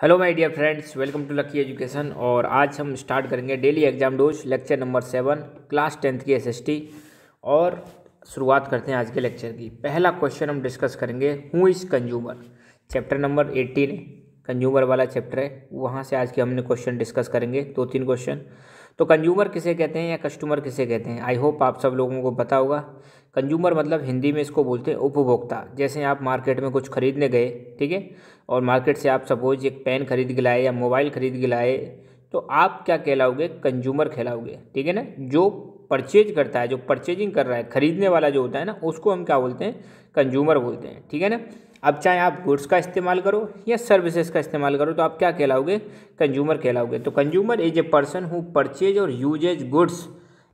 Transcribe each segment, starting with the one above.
Hello my dear friends, welcome to lucky education. और आज हम स्टार्ट करेंगे daily exam dose lecture number 7 class 10th की SST. और शुरुआत करते हैं आज के लेक्चर की। पहला क्वेश्चन हम डिस्कस करेंगे, who is consumer. Chapter number 18 consumer वाला चैप्टर है, वहाँ से आज के हमने क्वेश्चन डिस्कस करेंगे, 2-3 क्वेश्चन। तो कंज्यूमर किसे कहते हैं या कस्टमर किसे कहते हैं, आई होप आप सब लोगों को पता होगा। कंज्यूमर मतलब हिंदी में इसको बोलते हैं उपभोक्ता। जैसे आप मार्केट में कुछ खरीदने गए, ठीक है, और मार्केट से आप सपोज एक पेन खरीद के लाए या मोबाइल खरीद के लाए, तो आप क्या कहलाओगे, कंज्यूमर कहलाओगे, ठीक है ना। जो परचेज करता है, जो परचेजिंग कर रहा है, खरीदने वाला जो होता है ना, उसको हम क्या बोलते हैं, कंज्यूमर बोलते हैं, ठीक है ना। अब चाहे आप गुड्स का इस्तेमाल करो या सर्विसेज का इस्तेमाल करो, तो आप क्या कहलाओगे, कंज्यूमर कहलाओगे। तो consumer is a person who purchase और uses goods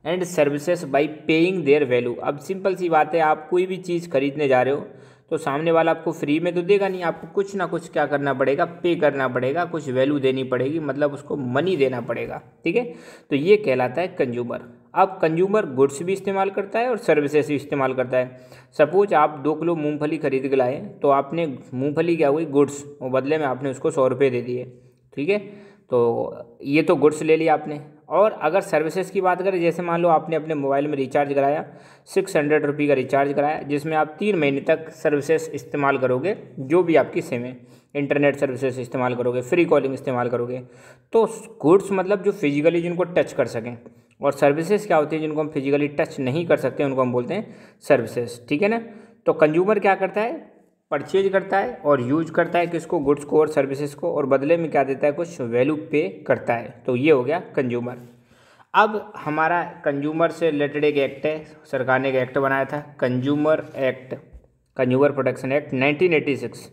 and services by paying their value. अब सिंपल सी बात है, आप कोई भी चीज़ खरीदने जा रहे हो तो सामने वाला आपको फ्री में तो देगा नहीं, आपको कुछ ना कुछ क्या करना पड़ेगा, पे करना पड़ेगा, कुछ वैल्यू देनी पड़ेगी, मतलब उसको मनी देना पड़ेगा, ठीक है। तो ये कहलाता है कंज्यूमर। अब कंज्यूमर गुड्स भी इस्तेमाल करता है और सर्विसेज भी इस्तेमाल करता है। सपोज आप 2 किलो मूंगफली खरीद के लाए, तो आपने मूंगफली क्या हुई, गुड्स, और बदले में आपने उसको 100 रुपये दे दिए, ठीक है। तो ये तो गुड्स ले लिया आपने। और अगर सर्विसेज की बात करें, जैसे मान लो आपने अपने मोबाइल में रिचार्ज कराया, 600 रुपये का रिचार्ज कराया, जिसमें आप 3 महीने तक सर्विसेज इस्तेमाल करोगे, जो भी आपकी सिम है, इंटरनेट सर्विसेज इस्तेमाल करोगे, फ्री कॉलिंग इस्तेमाल करोगे। तो गुड्स मतलब जो फिजिकली जिनको टच कर सकें, और सर्विसेज क्या होती है, जिनको हम फिजिकली टच नहीं कर सकते, उनको हम बोलते हैं सर्विसेज, ठीक है ना। तो कंज्यूमर क्या करता है, परचेज करता है और यूज करता है किसको, गुड्स को और सर्विसेज को, और बदले में क्या देता है, कुछ वैल्यू पे करता है। तो ये हो गया कंज्यूमर। अब हमारा कंज्यूमर से रिलेटेड एक एक्ट है, सरकार ने एक एक्ट बनाया था, consumer act, consumer protection act 1986।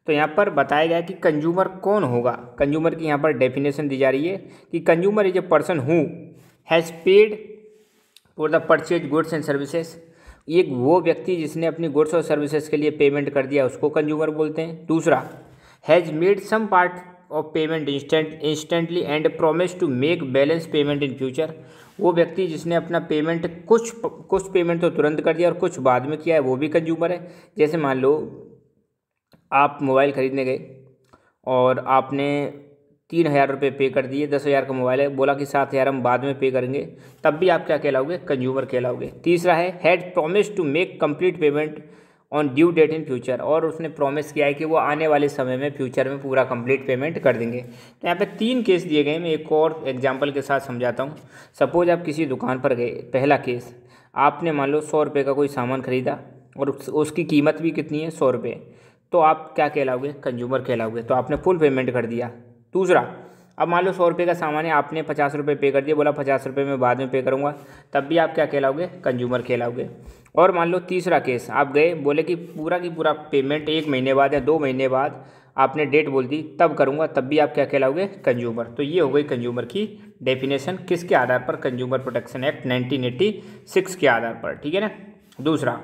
तो यहाँ पर बताया गया कि कंज्यूमर कौन होगा। कंज्यूमर की यहाँ पर डेफिनेशन दी जा रही है कि consumer is a person who has paid for the purchase goods and services. एक वो व्यक्ति जिसने अपनी गुड्स और सर्विसेज के लिए पेमेंट कर दिया, उसको कंज्यूमर बोलते हैं। दूसरा, has made some part of payment instantly and promise to make balance payment in future. वो व्यक्ति जिसने अपना पेमेंट कुछ पेमेंट तो तुरंत कर दिया और कुछ बाद में किया है, वो भी कंज्यूमर है। जैसे मान लो आप मोबाइल खरीदने गए और आपने 3,000 रुपये पे कर दिए, 10,000 का मोबाइल है, बोला कि 7,000 हम बाद में पे करेंगे, तब भी आप क्या कहलाओगे, कंज्यूमर कहलाओगे। तीसरा है, had promise to make complete payment on due date in future, और उसने प्रॉमिस किया है कि वो आने वाले समय में, फ्यूचर में पूरा कंप्लीट पेमेंट कर देंगे। तो यहाँ पे 3 केस दिए गए, मैं एक और एग्जाम्पल के साथ समझाता हूँ। सपोज आप किसी दुकान पर गए, पहला केस, आपने मान लो 100 रुपये का कोई सामान खरीदा और उसकी कीमत भी कितनी है, 100 रुपये, तो आप क्या कहलाओगे, कंज्यूमर कहलाओगे। तो आपने फुल पेमेंट कर दिया। दूसरा, अब मान लो 100 रुपये का सामान है, आपने 50 रुपये पे कर दिए, बोला 50 रुपये में बाद में पे करूँगा, तब भी आप क्या कहलाओगे, कंज्यूमर कहलाओगे। और मान लो तीसरा केस, आप गए, बोले कि पूरा की पूरा पेमेंट 1 महीने बाद या 2 महीने बाद, आपने डेट बोल दी, तब करूँगा, तब भी आप क्या कहलाओगे, कंज्यूमर। तो ये हो गई कंज्यूमर की डेफिनेशन, किसके आधार पर, कंज्यूमर प्रोटेक्शन एक्ट 1986 के आधार पर, ठीक है ना। दूसरा,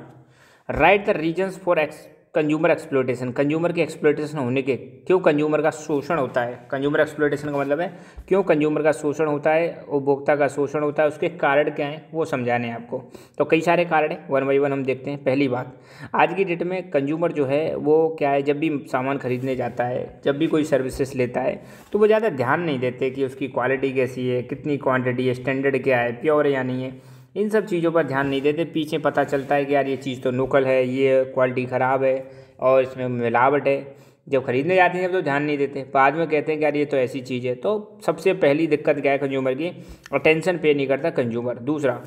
right the reasons for consumer exploitation. Consumer की एक्सप्लॉयटेशन होने के, क्यों कंज्यूमर का शोषण होता है। कंज्यूमर एक्सप्लॉयटेशन का मतलब है क्यों कंज्यूमर का शोषण होता है, उपभोक्ता का शोषण होता है, उसके कारण क्या हैं, वो समझाने हैं आपको। तो कई सारे कारण हैं, 1 बाई 1 हम देखते हैं। पहली बात, आज की डेट में कंज्यूमर जो है वो क्या है, जब भी सामान खरीदने जाता है, जब भी कोई सर्विसेज लेता है, तो वो ज़्यादा ध्यान नहीं देते कि उसकी क्वालिटी कैसी है, कितनी क्वान्टिटी है, स्टैंडर्ड क्या है, प्योर है या नहीं है, इन सब चीज़ों पर ध्यान नहीं देते। पीछे पता चलता है कि यार ये चीज़ तो लोकल है, ये क्वालिटी ख़राब है और इसमें मिलावट है। जब खरीदने जाते हैं तो ध्यान नहीं देते, बाद में कहते हैं कि यार ये तो ऐसी चीज़ है। तो सबसे पहली दिक्कत क्या है कंज्यूमर की, अटेंशन पे नहीं करता कंज्यूमर। दूसरा,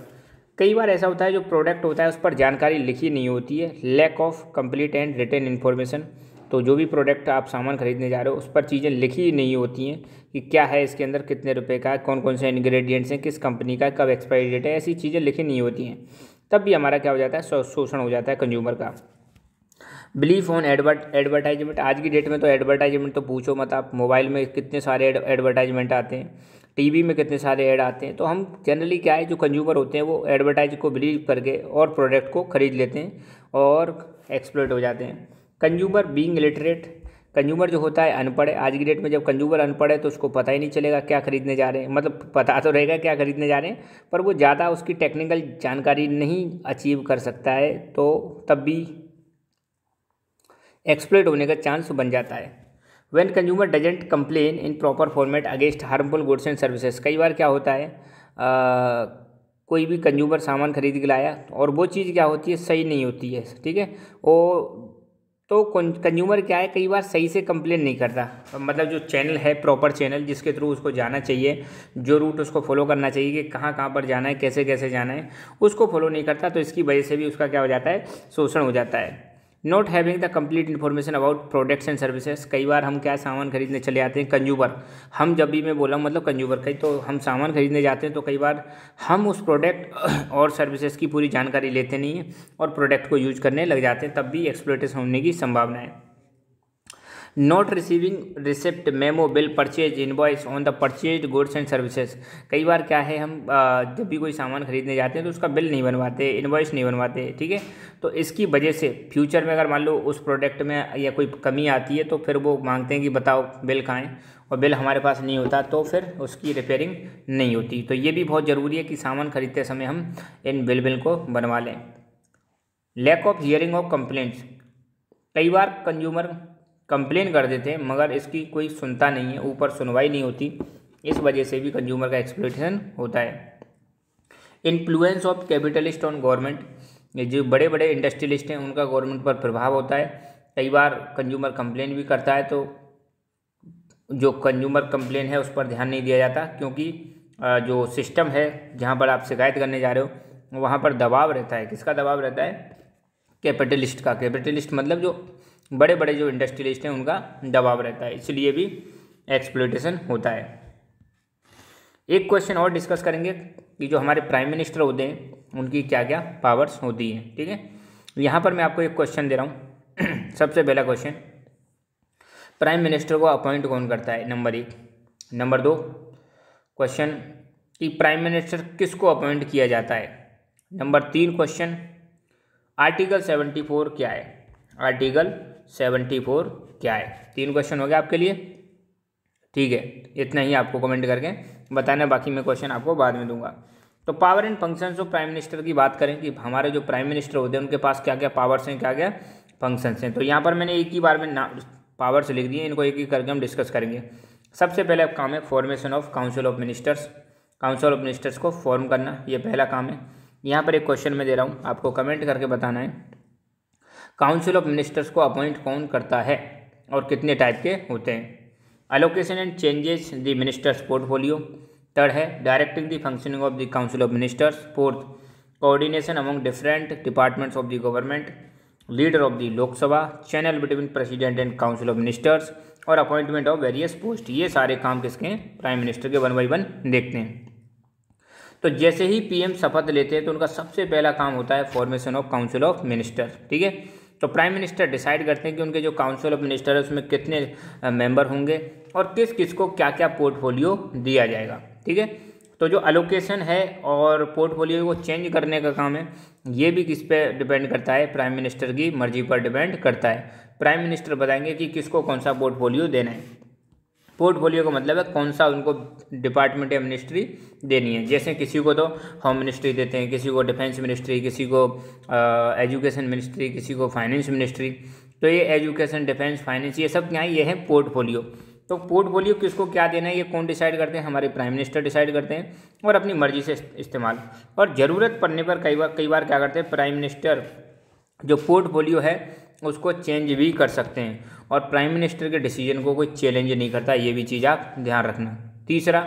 कई बार ऐसा होता है जो प्रोडक्ट होता है उस पर जानकारी लिखी नहीं होती है, lack of complete and written information. तो जो भी प्रोडक्ट आप सामान खरीदने जा रहे हो, उस पर चीज़ें लिखी नहीं होती हैं कि क्या है इसके अंदर, कितने रुपए का है, कौन कौन से इंग्रेडिएंट्स हैं, किस कंपनी का, कब एक्सपायरी डेट है, ऐसी चीज़ें लिखी नहीं होती हैं। तब भी हमारा क्या हो जाता है, शोषण हो जाता है कंज्यूमर का। Belief on advertisement. आज की डेट में तो एडवर्टाइजमेंट तो पूछो मत, आप मोबाइल में कितने सारे एडवर्टाइजमेंट आते हैं, टीवी में कितने सारे ऐड आते हैं। तो हम जनरली क्या है, जो कंज्यूमर होते हैं वो एडवर्टाइज को बिलीव करके और प्रोडक्ट को खरीद लेते हैं और एक्सप्लॉइट हो जाते हैं। कंज्यूमर बीइंग इलिटरेट, कंज्यूमर जो होता है अनपढ़ है। आज की डेट में जब कंज्यूमर अनपढ़ है तो उसको पता ही नहीं चलेगा क्या खरीदने जा रहे हैं, मतलब पता तो रहेगा क्या खरीदने जा रहे हैं, पर वो ज़्यादा उसकी टेक्निकल जानकारी नहीं अचीव कर सकता है, तो तब भी एक्सप्लॉइट होने का चांस बन जाता है। When consumer doesn't complain in proper format against harmful goods and services. कई बार क्या होता है कोई भी कंज्यूमर सामान खरीद के लाया और वो चीज़ क्या होती है, सही नहीं होती है, ठीक है। वो तो कंज्यूमर क्या है, कई बार सही से कंप्लेन नहीं करता, मतलब जो चैनल है प्रॉपर चैनल जिसके थ्रू उसको जाना चाहिए, जो रूट उसको फॉलो करना चाहिए कि कहाँ कहाँ पर जाना है, कैसे कैसे जाना है, उसको फॉलो नहीं करता, तो इसकी वजह से भी उसका क्या हो जाता है, शोषण हो जाता है। Not having the complete information about products and services. कई बार हम क्या सामान खरीदने चले जाते हैं, कंज्यूमर, हम जब भी मैं बोला मतलब कंज्यूमर कहीं, तो हम सामान खरीदने जाते हैं तो कई बार हम उस प्रोडक्ट और सर्विसेज की पूरी जानकारी लेते नहीं हैं और प्रोडक्ट को यूज करने लग जाते हैं, तब भी एक्सप्लॉइटेशन होने की संभावना है। Not receiving receipt memo bill purchase invoice on the purchase goods and services. कई बार क्या है, हम जब भी कोई सामान खरीदने जाते हैं तो उसका बिल नहीं बनवाते, इनवॉइस नहीं बनवाते, ठीक है। तो इसकी वजह से फ्यूचर में अगर मान लो उस प्रोडक्ट में या कोई कमी आती है तो फिर वो मांगते हैं कि बताओ बिल कहाँ है, और बिल हमारे पास नहीं होता तो फिर उसकी रिपेयरिंग नहीं होती। तो ये भी बहुत ज़रूरी है कि सामान खरीदते समय हम इन बिल को बनवा लें। Lack of hearing of complaints. कई बार कंज्यूमर कंप्लेन कर देते हैं मगर इसकी कोई सुनता नहीं है, ऊपर सुनवाई नहीं होती, इस वजह से भी कंज्यूमर का एक्सप्लॉइटेशन होता है। Influence of capitalist on government. ये जो बड़े बड़े इंडस्ट्रियलिस्ट हैं उनका गवर्नमेंट पर प्रभाव होता है। कई बार कंज्यूमर कंप्लेन भी करता है तो जो कंज्यूमर कंप्लेन है उस पर ध्यान नहीं दिया जाता, क्योंकि जो सिस्टम है जहाँ पर आप शिकायत करने जा रहे हो वहाँ पर दबाव रहता है। किसका दबाव रहता है? कैपिटलिस्ट का। कैपिटलिस्ट मतलब जो बड़े बड़े जो इंडस्ट्रियलिस्ट हैं उनका दबाव रहता है, इसलिए भी एक्सप्लॉइटेशन होता है। एक क्वेश्चन और डिस्कस करेंगे कि जो हमारे प्राइम मिनिस्टर होते हैं उनकी क्या क्या पावर्स होती हैं, ठीक है। यहाँ पर मैं आपको एक क्वेश्चन दे रहा हूँ। सबसे पहला क्वेश्चन, प्राइम मिनिस्टर को अपॉइंट कौन करता है? नंबर 1। नंबर 2 क्वेश्चन कि प्राइम मिनिस्टर किसको अपॉइंट किया जाता है? नंबर 3 क्वेश्चन, आर्टिकल 74 क्या है? आर्टिकल 74 क्या है? 3 क्वेश्चन हो गया आपके लिए, ठीक है। इतना ही आपको कमेंट करके बताना, बाकी मैं क्वेश्चन आपको बाद में दूंगा। तो power and functions of prime minister की बात करें कि हमारे जो प्राइम मिनिस्टर होते हैं उनके पास क्या क्या पावर्स हैं, क्या क्या फंक्शंस हैं। तो यहाँ पर मैंने एक ही बार में पावर्स लिख दिए, इनको एक एक करके हम डिस्कस करेंगे। सबसे पहले काम है formation of council of ministers. Council of ministers को फॉर्म करना, ये पहला काम है। यहाँ पर एक क्वेश्चन मैं दे रहा हूँ, आपको कमेंट करके बताना है काउंसिल ऑफ मिनिस्टर्स को अपॉइंट कौन करता है और कितने टाइप के होते हैं। Allocation and changes the ministers portfolio. Third है directing the functioning of the council of ministers. Fourth, coordination among different departments of the government. Leader of the Lok Sabha. Channel between president and council of ministers. और appointment of various post. ये सारे काम किसके हैं? Prime minister के। 1 by 1 देखते हैं। तो जैसे ही पीएम शपथ लेते हैं तो उनका सबसे पहला काम होता है formation of council of minister, ठीक है। तो प्राइम मिनिस्टर डिसाइड करते हैं कि उनके जो काउंसिल ऑफ मिनिस्टर है उसमें कितने मेंबर होंगे और किस किस को क्या क्या पोर्टफोलियो दिया जाएगा, ठीक है। तो जो अलोकेशन है और पोर्टफोलियो को चेंज करने का काम है, ये भी किस पे डिपेंड करता है? प्राइम मिनिस्टर की मर्जी पर डिपेंड करता है। प्राइम मिनिस्टर बताएंगे कि किसको कौन सा पोर्टफोलियो देना है। पोर्टफोलियो का मतलब है कौन सा उनको डिपार्टमेंट या मिनिस्ट्री देनी है। जैसे किसी को तो होम मिनिस्ट्री देते हैं, किसी को डिफेंस मिनिस्ट्री, किसी को एजुकेशन मिनिस्ट्री, किसी को फाइनेंस मिनिस्ट्री। तो ये एजुकेशन, डिफेंस, फाइनेंस, ये सब क्या है? ये है पोर्टफोलियो। तो पोर्टफोलियो किसको क्या देना है ये कौन डिसाइड करते हैं? हमारे प्राइम मिनिस्टर डिसाइड करते हैं और अपनी मर्जी से इस्तेमाल। और ज़रूरत पड़ने पर कई बार क्या करते हैं प्राइम मिनिस्टर, जो पोर्टफोलियो है उसको चेंज भी कर सकते हैं और प्राइम मिनिस्टर के डिसीजन को कोई चैलेंज नहीं करता, ये भी चीज़ आप ध्यान रखना। तीसरा,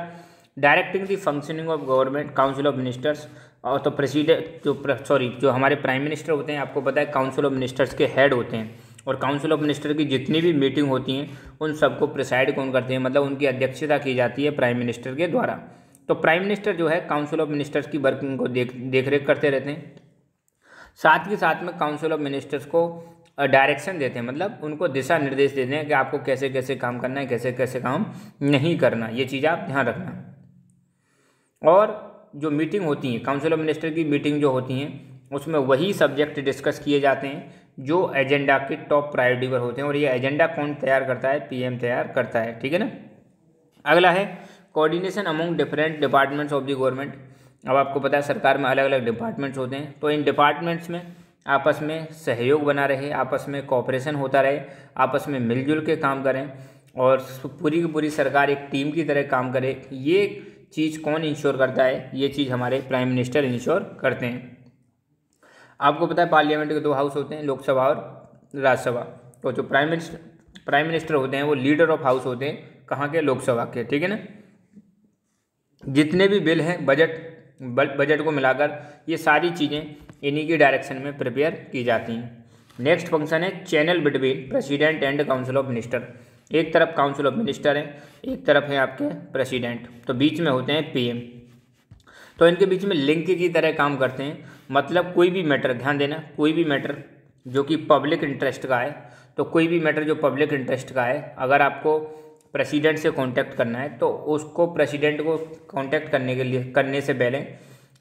directing the functioning of government council of ministers. और तो प्रेसिडेंट जो हमारे प्राइम मिनिस्टर होते हैं, आपको पता है काउंसिल ऑफ मिनिस्टर्स के हेड होते हैं और काउंसिल ऑफ मिनिस्टर की जितनी भी मीटिंग होती हैं उन सबको प्रिसाइड कौन करते हैं? मतलब उनकी अध्यक्षता की जाती है प्राइम मिनिस्टर के द्वारा। तो प्राइम मिनिस्टर जो है काउंसिल ऑफ मिनिस्टर्स की वर्किंग को देख रेख करते रहते हैं। साथ ही साथ में काउंसिल ऑफ मिनिस्टर्स को डायरेक्शन देते हैं, मतलब उनको दिशा निर्देश देते हैं कि आपको कैसे कैसे काम करना है, कैसे कैसे काम नहीं करना। ये चीज़ आप ध्यान रखना। और जो मीटिंग होती है काउंसिल ऑफ मिनिस्टर की मीटिंग जो होती हैं उसमें वही सब्जेक्ट डिस्कस किए जाते हैं जो एजेंडा के टॉप प्रायोरिटी पर होते हैं। और ये एजेंडा कौन तैयार करता है? पीएम तैयार करता है, ठीक है ना। अगला है coordination among different departments of the government. अब आपको पता है सरकार में अलग अलग डिपार्टमेंट्स होते हैं, तो इन डिपार्टमेंट्स में आपस में सहयोग बना रहे, आपस में कोऑपरेशन होता रहे, आपस में मिलजुल के काम करें। और पूरी की पूरी सरकार एक टीम की तरह काम करे, ये चीज़ कौन इंश्योर करता है? ये चीज़ हमारे प्राइम मिनिस्टर इंश्योर करते हैं। आपको पता है पार्लियामेंट के 2 हाउस होते हैं, लोकसभा और राज्यसभा। तो जो प्राइम मिनिस्टर होते हैं वो लीडर ऑफ हाउस होते हैं, कहाँ के? लोकसभा के, ठीक है ना। जितने भी बिल हैं बजट को मिलाकर, ये सारी चीज़ें इन्हीं की डायरेक्शन में प्रिपेयर की जाती हैं। नेक्स्ट फंक्शन है channel between president and council of minister. एक तरफ काउंसिल ऑफ मिनिस्टर है, एक तरफ है आपके प्रेसिडेंट, तो बीच में होते हैं पीएम। तो इनके बीच में लिंक की तरह काम करते हैं। मतलब कोई भी मैटर, ध्यान देना, कोई भी मैटर जो कि पब्लिक इंटरेस्ट का है, तो कोई भी मैटर जो पब्लिक इंटरेस्ट का है, अगर आपको प्रेसिडेंट से कांटेक्ट करना है तो उसको प्रेसिडेंट को कांटेक्ट करने से पहले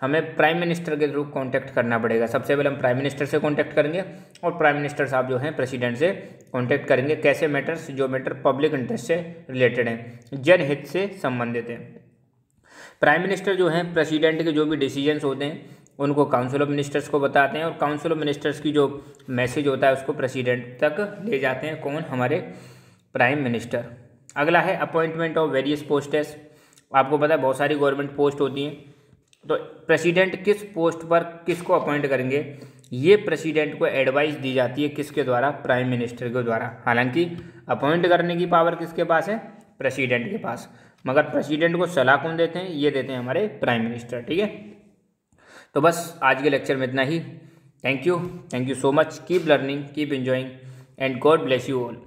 हमें प्राइम मिनिस्टर के थ्रू कांटेक्ट करना पड़ेगा। सबसे पहले हम प्राइम मिनिस्टर से कांटेक्ट करेंगे और प्राइम मिनिस्टर साहब जो हैं प्रेसिडेंट से कांटेक्ट करेंगे। कैसे मैटर्स? जो मैटर पब्लिक इंटरेस्ट से रिलेटेड हैं, जनहित से संबंधित हैं। प्राइम मिनिस्टर जो हैं प्रेसिडेंट के जो भी डिसीजंस होते हैं उनको काउंसिल ऑफ मिनिस्टर्स को बताते हैं, और काउंसिल ऑफ मिनिस्टर्स की जो मैसेज होता है उसको प्रेसिडेंट तक ले जाते हैं। कौन? हमारे प्राइम मिनिस्टर। अगला है अपॉइंटमेंट ऑफ वेरियस पोस्ट्स। आपको पता है बहुत सारी गवर्नमेंट पोस्ट होती हैं, तो प्रेसिडेंट किस पोस्ट पर किसको अपॉइंट करेंगे, ये प्रेसिडेंट को एडवाइस दी जाती है। किसके द्वारा? प्राइम मिनिस्टर के द्वारा। हालांकि अपॉइंट करने की पावर किसके पास है? प्रेसिडेंट के पास, मगर प्रेसिडेंट को सलाह कौन देते हैं? ये देते हैं हमारे प्राइम मिनिस्टर, ठीक है। तो बस आज के लेक्चर में इतना ही। Thank you so much. Keep learning, keep enjoying and God bless you all.